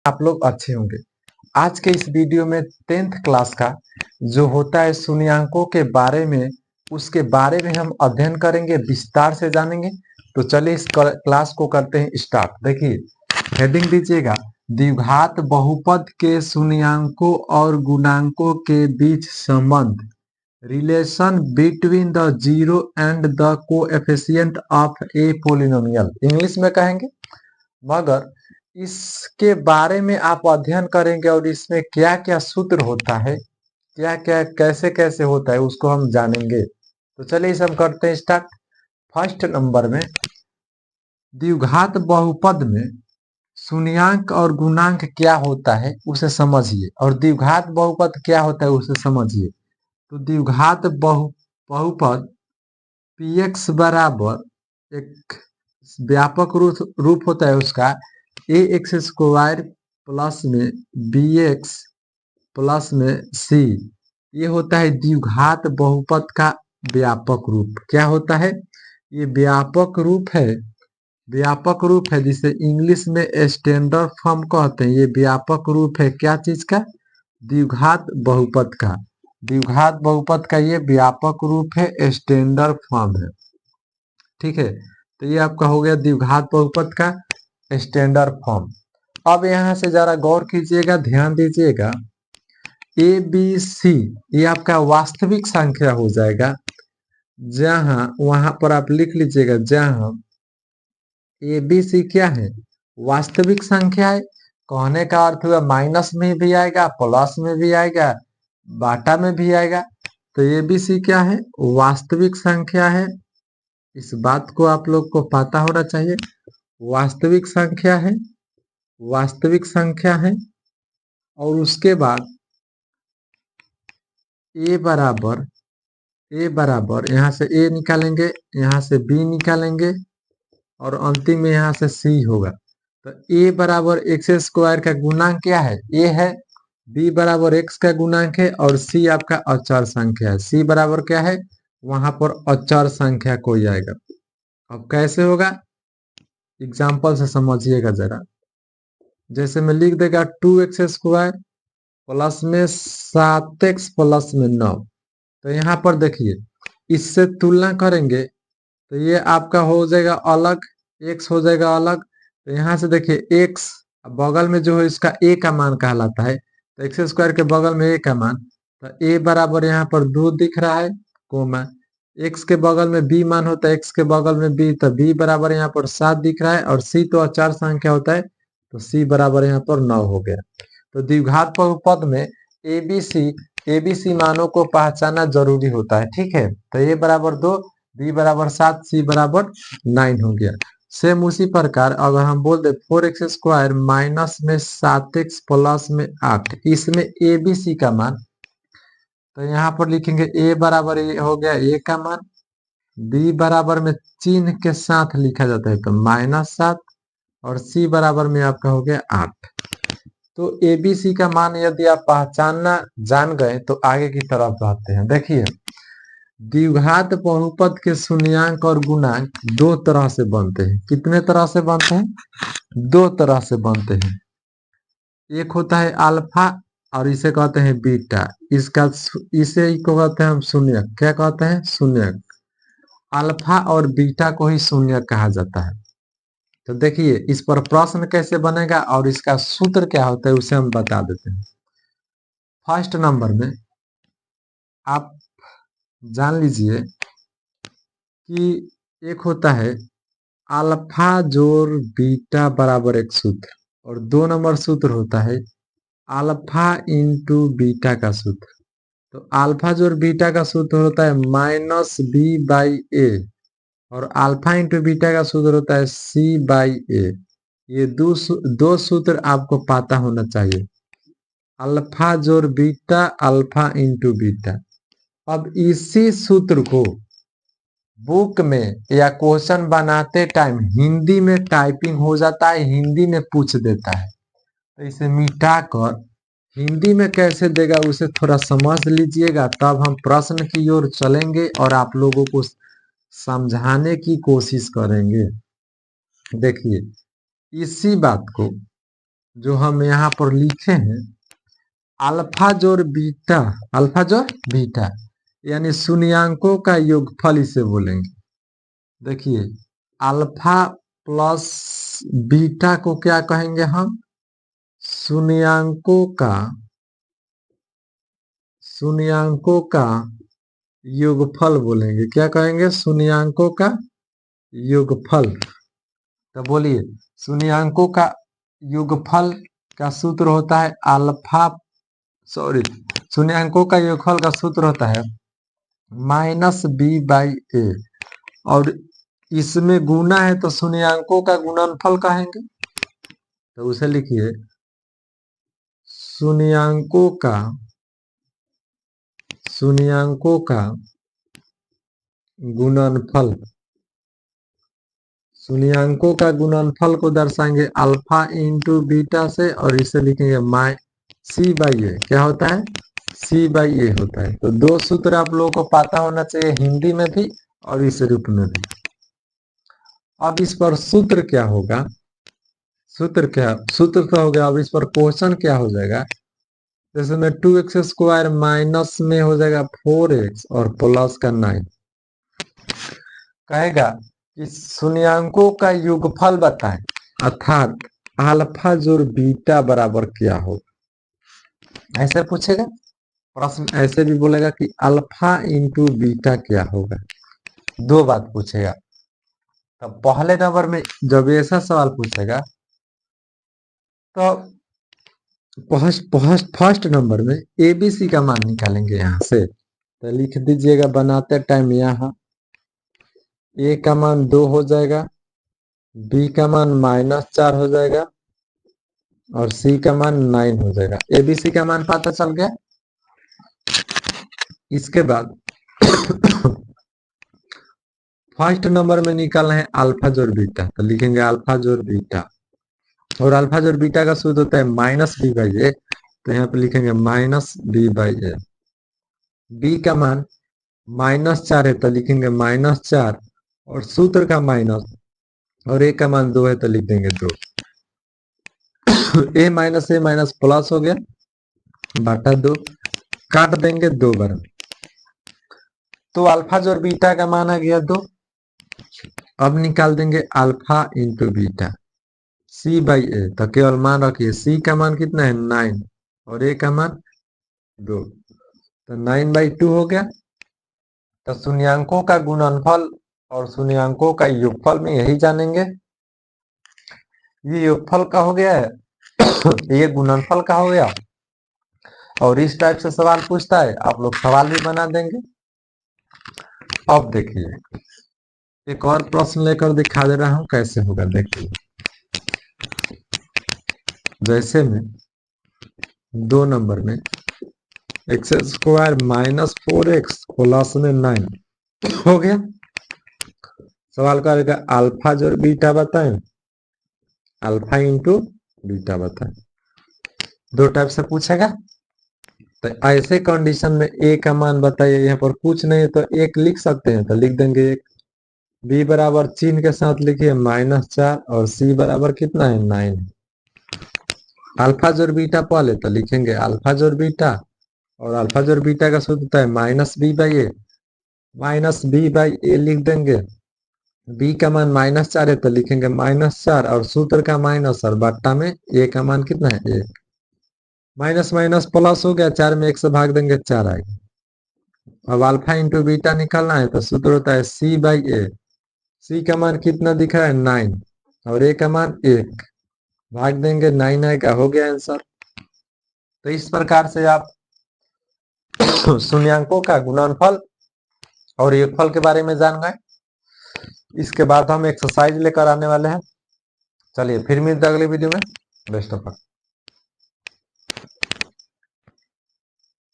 आप लोग अच्छे होंगे। आज के इस वीडियो में 10th क्लास का जो होता है शून्यांकों के बारे में, उसके बारे में हम अध्ययन करेंगे, विस्तार से जानेंगे। तो चलिए इस क्लास को करते हैं स्टार्ट। देखिए हेडिंग दीजिएगा, द्विघात बहुपद के शून्यांकों और गुणांकों के बीच संबंध, relation between the zero and the coefficient of A polynomial. English में कहेंगे, मगर इसके बारे में आप अध्ययन करेंगे और इसमें क्या क्या सूत्र होता है, क्या क्या कैसे कैसे होता है, उसको हम जानेंगे। तो चलिए इसे हम करते हैं स्टार्ट। फर्स्ट नंबर में, द्विघात बहुपद में शून्यांक और गुणांक क्या होता है उसे समझिए, और द्विघात बहुपद क्या होता है उसे समझिए। तो द्विघात बहुपद px बराबर एक व्यापक रूप होता है उसका ax² प्लस में bx प्लस में c। ये होता है द्विघात बहुपद का व्यापक रूप। क्या होता है? ये व्यापक रूप है, व्यापक रूप है जिसे इंग्लिश में स्टैंडर्ड फॉर्म कहते हैं। ये व्यापक रूप है क्या चीज का? द्विघात बहुपद का। द्विघात बहुपद का ये व्यापक रूप है, स्टैंडर्ड फॉर्म है। ठीक है, तो ये आपका हो गया द्विघात बहुपद का स्टैंडर्ड फॉर्म। अब यहाँ से जरा गौर कीजिएगा, ध्यान दीजिएगा। ए बी सी ये आपका वास्तविक संख्या हो जाएगा, जहां वहां पर आप लिख लीजिएगा, जहां ए बी सी क्या है? वास्तविक संख्या है। कहने का अर्थ हुआ माइनस में भी आएगा, प्लस में भी आएगा, बाटा में भी आएगा। तो ए बी सी क्या है? वास्तविक संख्या है। इस बात को आप लोग को पता होना चाहिए। वास्तविक संख्या है, वास्तविक संख्या है। और उसके बाद ए बराबर यहाँ से ए निकालेंगे, यहाँ से बी निकालेंगे, और अंतिम में यहाँ से सी होगा। तो ए बराबर x² का गुणांक क्या है? ए है। बी बराबर x का गुणांक है, और सी आपका अचर संख्या है। सी बराबर क्या है? वहां पर अचर संख्या कोई आएगा। अब कैसे होगा, एग्जाम्पल से समझिएगा जरा। जैसे मैं लिख देगा 2x² प्लस में 7x प्लस में 9। तो यहाँ पर देखिए, इससे तुलना करेंगे तो ये आपका हो जाएगा अलग, x हो जाएगा अलग। तो यहाँ से देखिए x बगल में जो है इसका a का मान कहलाता है, तो x² के बगल में a का मान। तो a बराबर यहाँ पर 2 दिख रहा है, कोमा x के बगल में b मान होता है, x के बगल में b, तो b बराबर यहाँ पर 7 दिख रहा है, और c तो अचर संख्या होता है, तो c बराबर यहाँ पर 9 हो गया। तो द्विघात बहुपद में एबीसी मानों को पहचानना जरूरी होता है। ठीक है, तो a बराबर 2, b बराबर 7, c बराबर 9 हो गया। सेम उसी प्रकार अगर हम बोल दे 4x² माइनस में 7x प्लस में 8, इसमें एबीसी का मान, तो यहाँ पर लिखेंगे a बराबर ये हो गया a का मान, b बराबर में चिन्ह के साथ लिखा जाता है तो -7, और c बराबर में आपका हो गया 8। तो एबीसी का मान यदि आप पहचानना जान गए तो आगे की तरफ बढ़ते हैं। देखिए, द्विघात बहुपद के शून्यांक और गुणांक दो तरह से बनते हैं। कितने तरह से बनते हैं? दो तरह से बनते हैं। एक होता है अल्फा, और इसे कहते हैं बीटा। इसे ही को कहते हैं हम शून्यक। क्या कहते हैं? शून्यक। अल्फा और बीटा को ही शून्यक कहा जाता है। तो देखिए इस पर प्रश्न कैसे बनेगा और इसका सूत्र क्या होता है उसे हम बता देते हैं। फर्स्ट नंबर में आप जान लीजिए कि एक होता है अल्फा जोड़ बीटा बराबर एक सूत्र, और 2 नंबर सूत्र होता है अल्फा इंटू बीटा का सूत्र। तो अल्फा जोड़ बीटा का सूत्र होता है -b/a, और अल्फा इंटू बीटा का सूत्र होता है c/a। ये दो सूत्र आपको पता होना चाहिए, अल्फा जोड़ बीटा, अल्फा इंटू बीटा। अब इसी सूत्र को बुक में या क्वेश्चन बनाते टाइम हिंदी में टाइपिंग हो जाता है, हिंदी में पूछ देता है। तो इसे मिटा कर हिंदी में कैसे देगा उसे थोड़ा समझ लीजिएगा, तब हम प्रश्न की ओर चलेंगे और आप लोगों को समझाने की कोशिश करेंगे। देखिए इसी बात को जो हम यहाँ पर लिखे हैं अल्फा जोड़ बीटा यानी शून्यंकों का योगफल इसे बोलेंगे। देखिए अल्फा प्लस बीटा को क्या कहेंगे हम? शून्यंकों का योगफल बोलेंगे। क्या कहेंगे? शून्यंकों का योगफल। तो बोलिए शून्यंकों का योगफल का सूत्र होता है शून्यंकों का योगफल का सूत्र होता है -b/a और इसमें गुना है तो शून्यंकों का गुणनफल कहेंगे। तो उसे लिखिए शून्यंकों का गुणनफल। शून्यंकों का गुणनफल को दर्शाएंगे अल्फा इंटू बीटा से और इसे लिखेंगे c/a। क्या होता है? c/a होता है। तो दो सूत्र आप लोगों को पता होना चाहिए हिंदी में भी और इस रूप में भी। अब इस पर सूत्र क्या होगा? सूत्र तो हो गया। अब इस पर क्वेश्चन क्या हो जाएगा? जैसे में 2x² माइनस में हो जाएगा 4x और प्लस का 9 कहेगा कि शून्यंकों का योगफल बताएं अर्थात अल्फा जोड़ बीटा बराबर क्या होगा। ऐसे पूछेगा प्रश्न। ऐसे भी बोलेगा कि अल्फा इंटू बीटा क्या होगा। दो बात पूछेगा। तो पहले नंबर में जब ऐसा सवाल पूछेगा तो फर्स्ट नंबर में एबीसी का मान निकालेंगे यहाँ से। तो लिख दीजिएगा बनाते टाइम यहाँ ए का मान 2 हो जाएगा, बी का मान -4 हो जाएगा और सी का मान 9 हो जाएगा। एबीसी का मान पता चल गया। इसके बाद फर्स्ट नंबर में निकालना है अल्फा जोड़ बीटा। तो लिखेंगे अल्फा जोड़ बीटा और अल्फा जोड़ बीटा का सूत्र होता है -b/a। तो यहाँ पे लिखेंगे -b/a। बी का मान -4 है तो लिखेंगे -4 और सूत्र का माइनस और ए का मान 2 है तो लिख देंगे 2। a माइनस प्लस हो गया बटा 2 काट देंगे 2 बार। तो अल्फा जोड़ बीटा का मान आ गया 2। अब निकाल देंगे अल्फा इंटू बीटा c/a। तो केवल मान रखिए c का मान कितना है 9 और a का मान 2। तो 9/2 हो गया। तो शून्यंकों का गुणनफल और शून्यंकों का योगफल में यही जानेंगे। ये योगफल का हो गया है ये गुणनफल का हो गया। और इस टाइप से सवाल पूछता है आप लोग सवाल भी बना देंगे। अब देखिए एक और प्रश्न लेकर दिखा दे रहा हूं कैसे होगा। देखिए जैसे में 2 नंबर में x² -4x प्लस में 9 हो गया। सवाल करेगा अल्फा जोड़ बीटा बताएं, अल्फा इंटू बीटा बताएं। दो टाइप से पूछेगा। तो ऐसे कंडीशन में ए का मान बताइए। यहाँ पर कुछ नहीं है तो 1 लिख सकते हैं तो लिख देंगे 1। बी बराबर चिन्ह के साथ लिखिए -4 और सी बराबर कितना है 9। अल्फा जोड़ बीटा पहले तो लिखेंगे अल्फा जोड़ बीटा और अल्फा जोड़ बीटा का सूत्र होता है -b/a। -b/a लिख देंगे। b का मान -4 है तो लिखेंगे -4 और सूत्र का माइनस और बट्टा में a का मान कितना है 1। माइनस माइनस प्लस हो गया 4 में 1 से भाग देंगे 4 आएगा। अब अल्फा इंटू बीटा निकालना है तो सूत्र होता है c/a। c का मान कितना दिख रहा है 9 और a का मान 1 भाग देंगे 9 आएगा। हो गया आंसर। तो इस प्रकार से आप शून्यंकों का गुणनफल और योगफल के बारे में जान गए। इसके बाद हम एक्सरसाइज लेकर आने वाले हैं। चलिए फिर मिलते हैं अगले वीडियो में। Best of luck.